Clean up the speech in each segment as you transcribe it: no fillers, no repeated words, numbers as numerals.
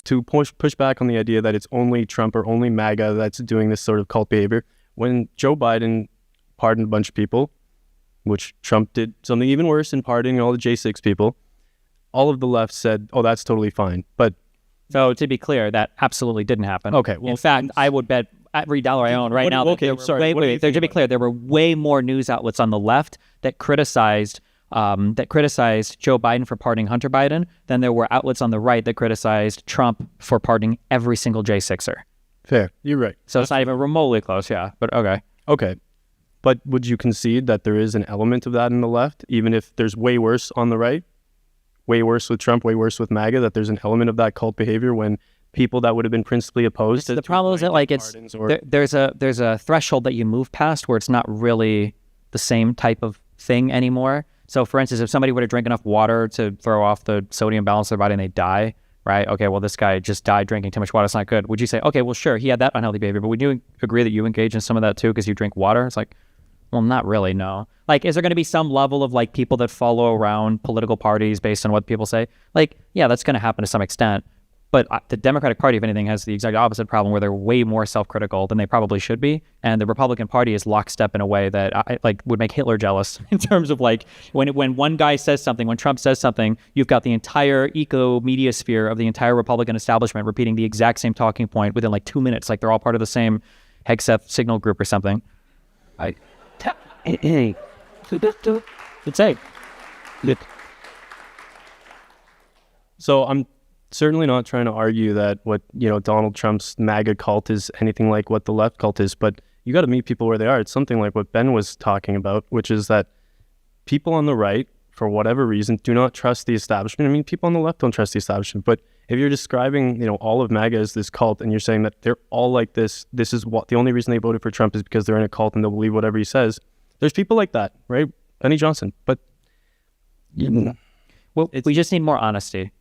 to push back on the idea that it's only Trump or only MAGA that's doing this sort of cult behavior. When Joe Biden pardoned a bunch of people, which Trump did something even worse in pardoning all the J6 people, all of the left said, oh, that's totally fine. But so to be clear, that absolutely didn't happen. Okay. Well, in fact, I would bet every dollar I own right now. Okay, sorry. To be clear, there were way more news outlets on the left that criticized Joe Biden for pardoning Hunter Biden than there were outlets on the right that criticized Trump for pardoning every single J6er. Fair. You're right. So it's not even remotely close. Yeah. But okay. Okay. But would you concede that there is an element of that in the left, even if there's way worse on the right? Way worse with Trump, way worse with MAGA, that there's an element of that cult behavior when people that would have been principally opposed to the problem is that like there's a threshold that you move past where it's not really the same type of thing anymore. So for instance, if somebody were to drink enough water to throw off the sodium balance of their body and they die, right? Okay, well, this guy just died drinking too much water. It's not good. Would you say, okay, well, sure, he had that unhealthy behavior, but would you agree that you engage in some of that too because you drink water? It's like, well, not really, no. Like, is there going to be some level of like people that follow around political parties based on what people say? Like, yeah, that's going to happen to some extent. But the Democratic Party, if anything, has the exact opposite problem where they're way more self-critical than they probably should be. And the Republican Party is lockstep in a way that would make Hitler jealous in terms of like when one guy says something, when Trump says something, you've got the entire eco-media sphere of the entire Republican establishment repeating the exact same talking point within like 2 minutes. Like they're all part of the same Hegseth signal group or something. So I'm certainly not trying to argue that what, Donald Trump's MAGA cult is anything like what the left cult is, but you got to meet people where they are. It's something like what Ben was talking about, which is that people on the right, for whatever reason, do not trust the establishment. I mean, people on the left don't trust the establishment, but if you're describing, all of MAGA as this cult and you're saying that they're all like this is what the only reason they voted for Trump is because they're in a cult and they'll believe whatever he says. There's people like that, right? Benny Johnson, but well, we just need more honesty.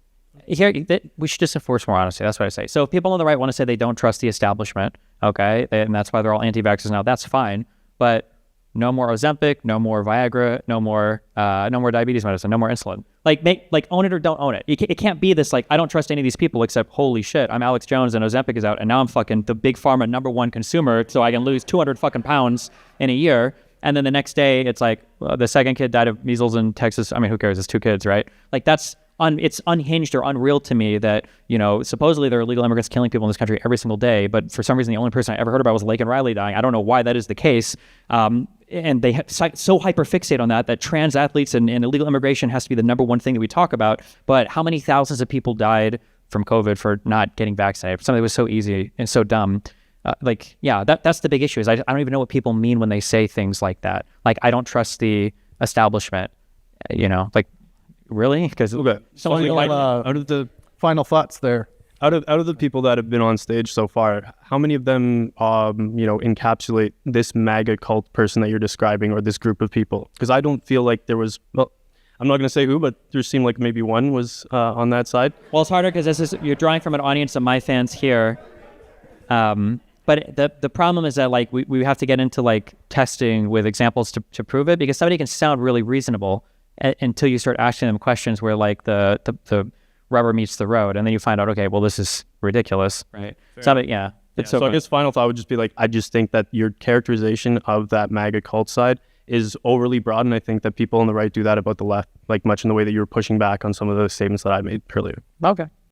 Here, we should just enforce more honesty. That's what I say. So if people on the right want to say they don't trust the establishment, okay, and that's why they're all anti-vaxxers now, that's fine. But no more Ozempic, no more Viagra, no more diabetes medicine, no more insulin. Like own it or don't own it. It can't be this like I don't trust any of these people except holy shit, I'm Alex Jones and Ozempic is out and now I'm fucking the big pharma #1 consumer, so I can lose 200 fucking pounds in a year. And then the next day it's like the second kid died of measles in Texas. I mean, who cares? It's 2 kids, right? Like that's it's unhinged or unreal to me that, supposedly there are illegal immigrants killing people in this country every single day, but for some reason the only person I ever heard about was Laken Riley dying. I don't know why that is the case. And they so hyperfixate on that trans athletes and illegal immigration has to be the #1 thing that we talk about. But how many thousands of people died from COVID for not getting vaccinated? Something that was so easy and so dumb. That's the big issue is I don't even know what people mean when they say things like that. Like, I don't trust the establishment, really? Because okay. Out of the final thoughts there, out of the people that have been on stage so far, how many of them, encapsulate this MAGA cult person that you're describing or this group of people? Because I don't feel like there was, well, I'm not going to say who, but there seemed like maybe one was on that side. Well, it's harder because you're drawing from an audience of my fans here. But the problem is that like we have to get into like testing with examples to prove it, because somebody can sound really reasonable until you start asking them questions where like the rubber meets the road, and then you find out, okay, well, this is ridiculous, right? So I guess final thought would just be like, I just think that your characterization of that MAGA cult side is overly broad, and I think that people on the right do that about the left, like much in the way that you were pushing back on some of the statements that I made earlier. Okay.